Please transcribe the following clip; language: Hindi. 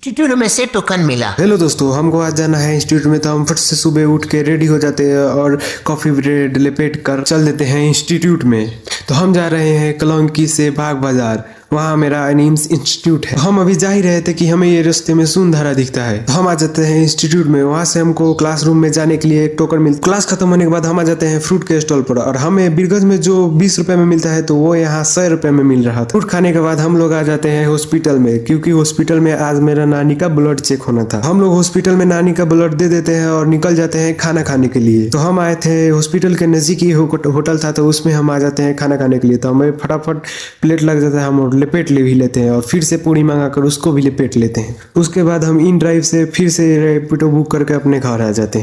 इंस्टीट्यूट में से टोकन मिला। हेलो दोस्तों, हमको आज जाना है इंस्टीट्यूट में। तो हम फट से सुबह उठ के रेडी हो जाते हैं और कॉफी ब्रेड लपेट कर चल देते हैं इंस्टीट्यूट में। तो हम जा रहे हैं कलौंकी से बाग बाजार, वहाँ मेरा एनिम्स इंस्टीट्यूट है। हम अभी जा ही रहे थे कि हमें ये रास्ते में सुनधारा दिखता है। तो हम आ जाते हैं इंस्टीट्यूट में। वहाँ से हमको क्लासरूम में जाने के लिए एक टोकन मिलता है। क्लास खत्म होने के बाद हम आ जाते हैं फ्रूट के स्टॉल पर, और हमें बिरगज में जो 20 रुपए में मिलता है तो वो यहाँ 100 रुपए में मिल रहा था। फ्रूट खाने के बाद हम लोग आ जाते हैं हॉस्पिटल में, क्योंकि हॉस्पिटल में आज मेरा नानी का ब्लड चेक होना था। हम लोग हॉस्पिटल में नानी का ब्लड दे देते हैं और निकल जाते हैं खाना खाने के लिए। तो हम आए थे हॉस्पिटल के नजदीक ही होटल था, तो उसमें हम आ जाते हैं खाना खाने के लिए। तो हमें फटाफट प्लेट लग जाता है, हम लपेट ले भी लेते हैं और फिर से पूरी मंगा कर उसको भी लपेट लेते हैं। उसके बाद हम इन ड्राइव से फिर से रैपिडो बुक करके अपने घर आ जाते हैं।